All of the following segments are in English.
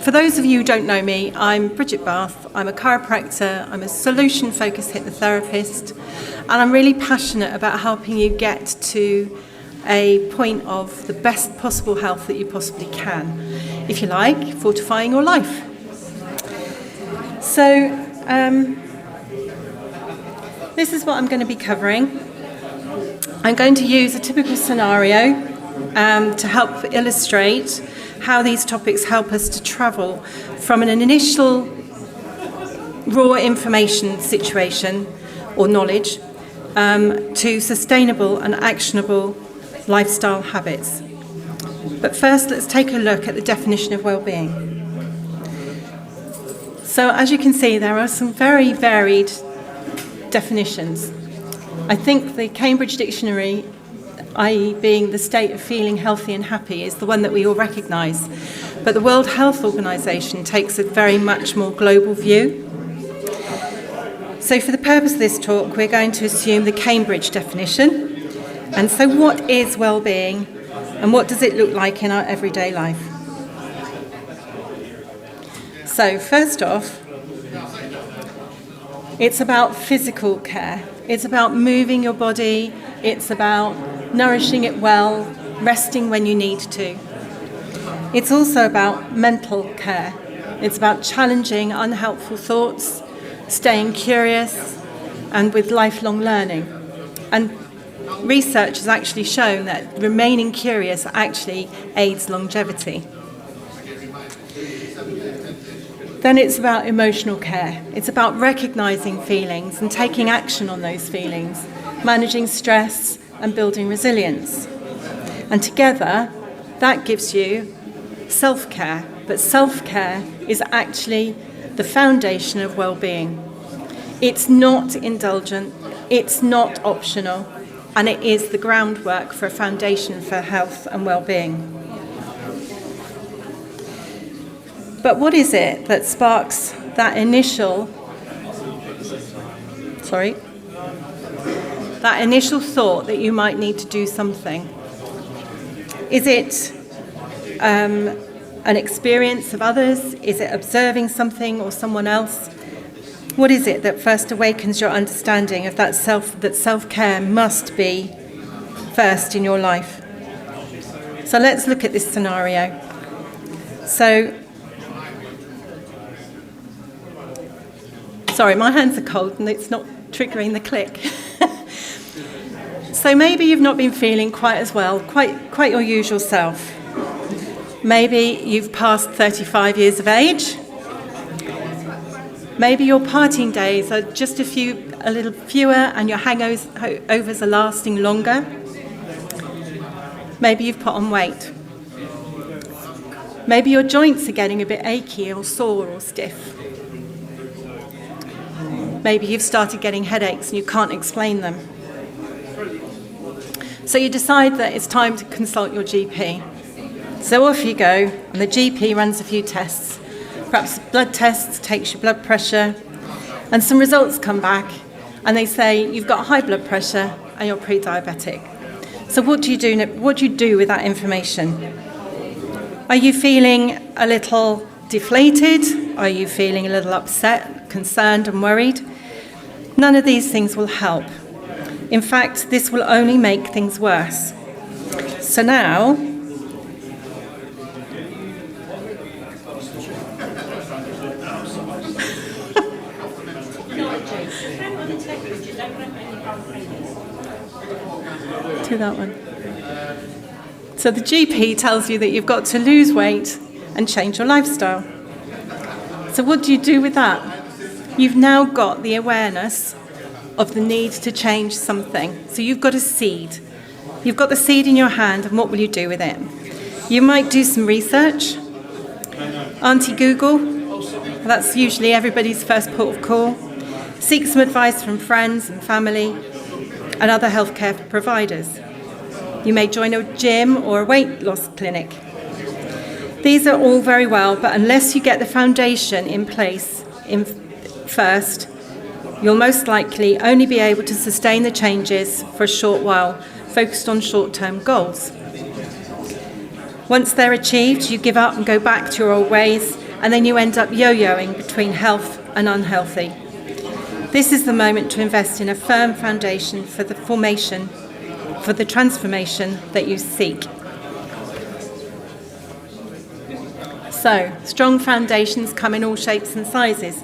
for those of you who don't know me, I'm Bridget Bath. I'm a chiropractor, I'm a solution-focused hypnotherapist, and I'm really passionate about helping you get to a point of the best possible health that you possibly can. If you like, fortifying your life. So, this is what I'm going to be covering. I'm going to use a typical scenario to help illustrate how these topics help us to travel from an initial raw information situation or knowledge to sustainable and actionable lifestyle habits. But first, let's take a look at the definition of well-being. So as you can see, there are some very varied definitions. I think the Cambridge Dictionary, i.e. being the state of feeling healthy and happy, is the one that we all recognise. But the World Health Organization takes a very much more global view. So for the purpose of this talk, we're going to assume the Cambridge definition. And so what is well-being, and what does it look like in our everyday life? So first off, it's about physical care. It's about moving your body. It's about nourishing it well, resting when you need to. It's also about mental care. It's about challenging unhelpful thoughts, staying curious, and with lifelong learning. And research has actually shown that remaining curious actually aids longevity. Then it's about emotional care. It's about recognizing feelings and taking action on those feelings, managing stress and building resilience. And together, that gives you self-care. But self-care is actually the foundation of well-being. It's not indulgent, it's not optional, and it is the groundwork for a foundation for health and well-being. But what is it that sparks that initial thought that you might need to do something? Is it an experience of others? Is it observing something or someone else? What is it that first awakens your understanding of that self-care must be first in your life? So let's look at this scenario. So, sorry, my hands are cold and it's not triggering the click. So maybe you've not been feeling quite as well, quite your usual self. Maybe you've passed 35 years of age. Maybe your partying days are just a little fewer and your hangovers are lasting longer. Maybe you've put on weight. Maybe your joints are getting a bit achy or sore or stiff. Maybe you've started getting headaches and you can't explain them. So you decide that it's time to consult your GP. So off you go, and the GP runs a few tests. Perhaps blood tests, takes your blood pressure, and some results come back, and they say you've got high blood pressure and you're pre-diabetic. So what do you do? What do you do with that information? Are you feeling a little deflated? Are you feeling a little upset, concerned and worried? None of these things will help. In fact, this will only make things worse. So now, do that one. So the GP tells you that you've got to lose weight and change your lifestyle. So what do you do with that? You've now got the awareness of the need to change something. So you've got a seed. You've got the seed in your hand, and what will you do with it? You might do some research. Auntie Google, that's usually everybody's first port of call. Seek some advice from friends and family and other healthcare providers. You may join a gym or a weight loss clinic. These are all very well, but unless you get the foundation in place first, you'll most likely only be able to sustain the changes for a short while, focused on short-term goals. Once they're achieved, you give up and go back to your old ways, and then you end up yo-yoing between health and unhealthy. This is the moment to invest in a firm foundation for the transformation that you seek. So, strong foundations come in all shapes and sizes,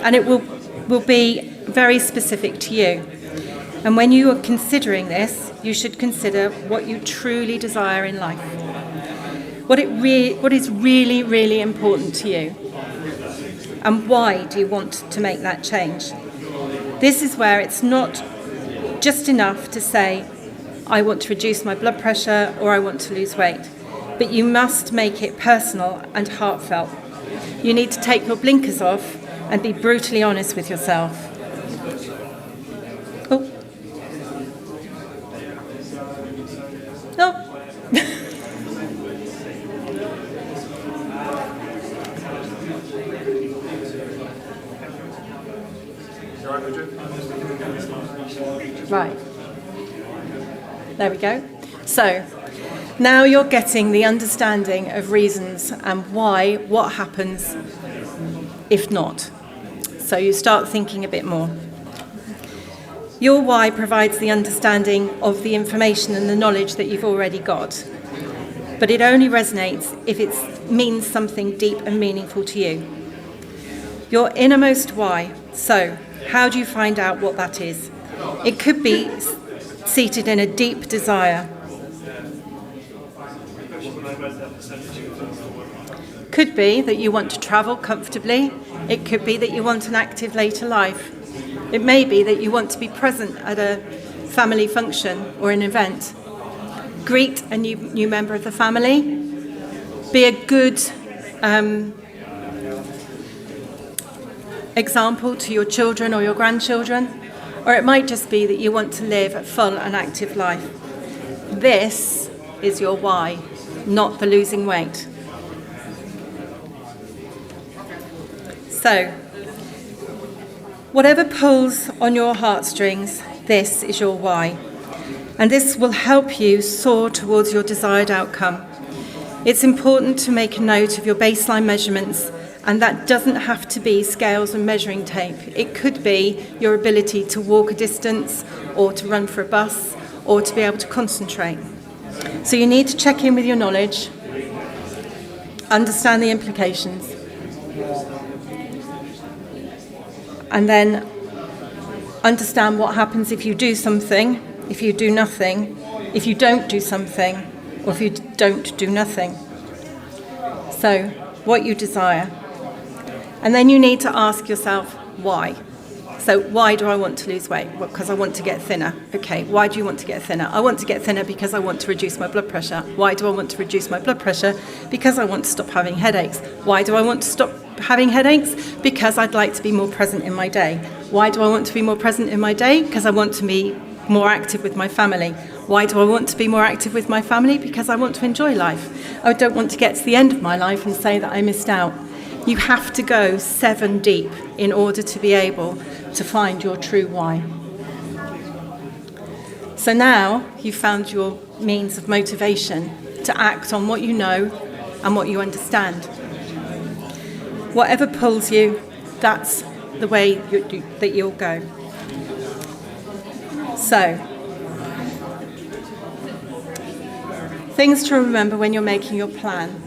and it will be very specific to you. And when you are considering this, you should consider what you truly desire in life. What is really, really important to you, and why do you want to make that change? This is where it's not just enough to say, I want to reduce my blood pressure or I want to lose weight, but you must make it personal and heartfelt. You need to take your blinkers off and be brutally honest with yourself. Oh. Oh. Right. There we go. So, now you're getting the understanding of reasons and why, what happens if not. So you start thinking a bit more. Your why provides the understanding of the information and the knowledge that you've already got. But it only resonates if it means something deep and meaningful to you. Your innermost why. So, how do you find out what that is? It could be seated in a deep desire. Could be that you want to travel comfortably. It could be that you want an active later life. It may be that you want to be present at a family function or an event. Greet a new member of the family. Be a good example to your children or your grandchildren. Or it might just be that you want to live a full and active life. This is your why, not the losing weight. So, whatever pulls on your heartstrings, this is your why. And this will help you soar towards your desired outcome. It's important to make a note of your baseline measurements, and that doesn't have to be scales and measuring tape. It could be your ability to walk a distance, or to run for a bus, or to be able to concentrate. So you need to check in with your knowledge, understand the implications, and then understand what happens if you do something, if you do nothing, if you don't do something, or if you don't do nothing. So, what you desire. And then you need to ask yourself, why? So, why do I want to lose weight? Well, because I want to get thinner. Okay, why do you want to get thinner? I want to get thinner because I want to reduce my blood pressure. Why do I want to reduce my blood pressure? Because I want to stop having headaches. Why do I want to stop having headaches? Because I'd like to be more present in my day. Why do I want to be more present in my day? Because I want to be more active with my family. Why do I want to be more active with my family? Because I want to enjoy life. I don't want to get to the end of my life and say that I missed out. You have to go 7 deep in order to be able to find your true why. So now you've found your means of motivation to act on what you know and what you understand. Whatever pulls you, that's the way that you'll go. So, things to remember when you're making your plan.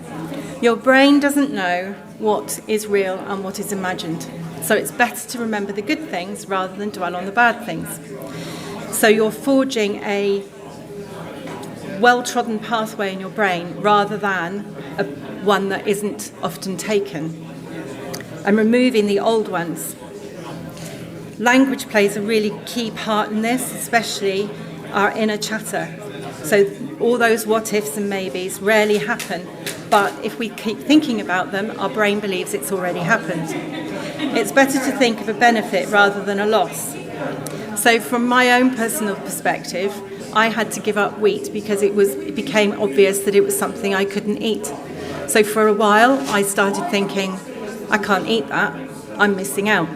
Your brain doesn't know what is real and what is imagined. So it's better to remember the good things rather than dwell on the bad things. So you're forging a well-trodden pathway in your brain rather than one that isn't often taken. And removing the old ones. Language plays a really key part in this, especially our inner chatter. So all those what-ifs and maybes rarely happen, but if we keep thinking about them, our brain believes it's already happened. It's better to think of a benefit rather than a loss. So from my own personal perspective, I had to give up wheat because it became obvious that it was something I couldn't eat. So for a while, I started thinking, I can't eat that, I'm missing out.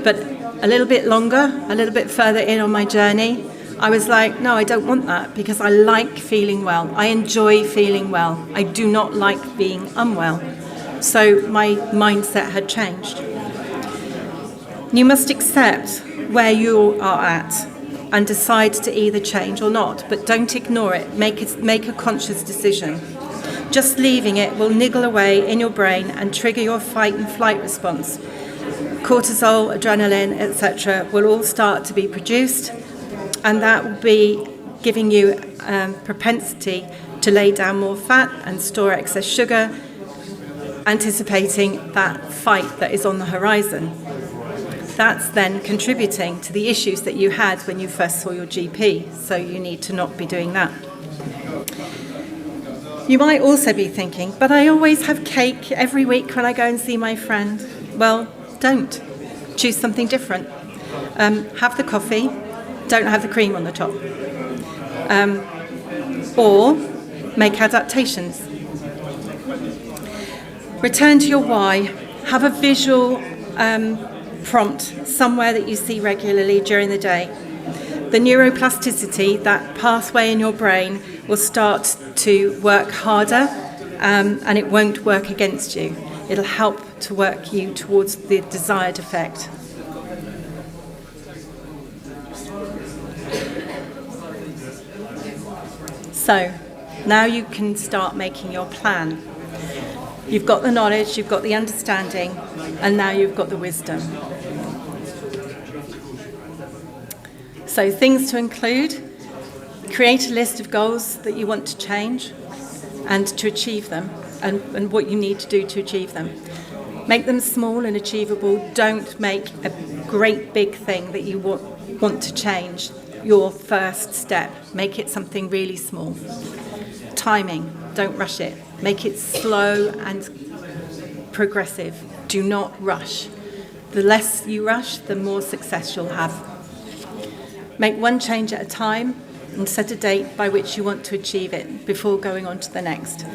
But a little bit longer, a little bit further in on my journey, I was like, no, I don't want that because I like feeling well. I enjoy feeling well. I do not like being unwell. So my mindset had changed. You must accept where you are at and decide to either change or not, but don't ignore it. Make a conscious decision. Just leaving it will niggle away in your brain and trigger your fight and flight response. Cortisol, adrenaline, etc. will all start to be produced, and that will be giving you propensity to lay down more fat and store excess sugar, anticipating that fight that is on the horizon. That's then contributing to the issues that you had when you first saw your GP, so you need to not be doing that. You might also be thinking, but I always have cake every week when I go and see my friend. Well, don't. Choose something different. Have the coffee, don't have the cream on the top. Or make adaptations. Return to your why. Have a visual prompt somewhere that you see regularly during the day. The neuroplasticity, that pathway in your brain, will start to work harder and it won't work against you. It'll help to work you towards the desired effect. So now you can start making your plan. You've got the knowledge, you've got the understanding, and now you've got the wisdom. So things to include: create a list of goals that you want to change and to achieve them, and what you need to do to achieve them. Make them small and achievable. Don't make a great big thing that you want to change your first step. Make it something really small. Timing, don't rush it. Make it slow and progressive. Do not rush. The less you rush, the more success you'll have. Make one change at a time and set a date by which you want to achieve it before going on to the next.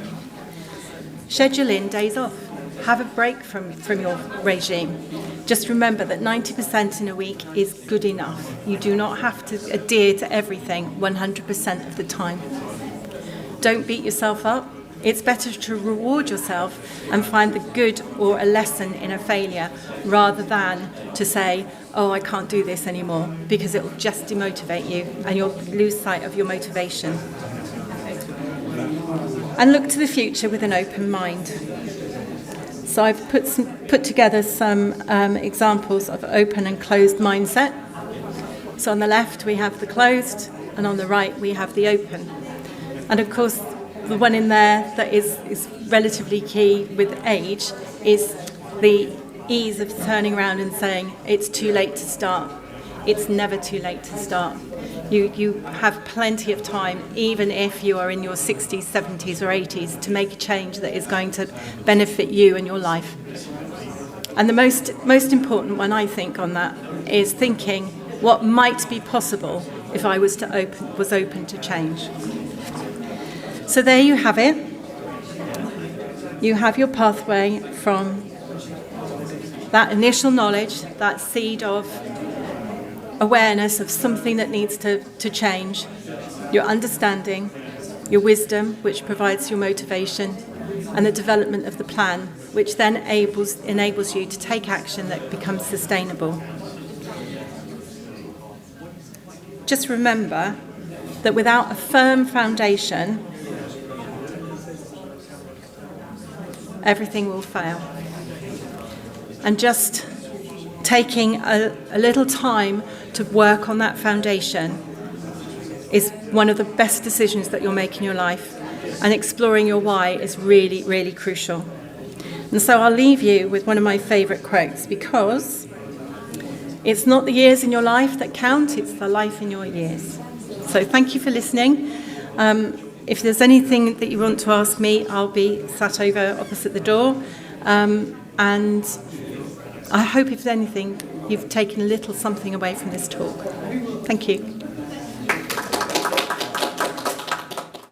Schedule in days off. Have a break from your regime. Just remember that 90% in a week is good enough. You do not have to adhere to everything 100% of the time. Don't beat yourself up. It's better to reward yourself and find the good or a lesson in a failure rather than to say, oh, I can't do this anymore, because it will just demotivate you and you'll lose sight of your motivation. And look to the future with an open mind. So I've put together some examples of open and closed mindset. So on the left we have the closed, and on the right we have the open. And of course, the one in there that is relatively key with age is the ease of turning around and saying, it's too late to start. It's never too late to start. You have plenty of time, even if you are in your 60s, 70s or 80s, to make a change that is going to benefit you and your life. And the most important one, I think, on that is thinking what might be possible if I was open to change. So there you have it. You have your pathway from that initial knowledge, that seed of awareness of something that needs to change, your understanding, your wisdom, which provides your motivation, and the development of the plan, which then enables you to take action that becomes sustainable. Just remember that without a firm foundation, everything will fail. And just taking a little time to work on that foundation is one of the best decisions that you'll make in your life. And exploring your why is really, really crucial. And so I'll leave you with one of my favourite quotes, because it's not the years in your life that count, it's the life in your years. So thank you for listening. If there's anything that you want to ask me, I'll be sat over opposite the door. And I hope, if anything, you've taken a little something away from this talk. Thank you.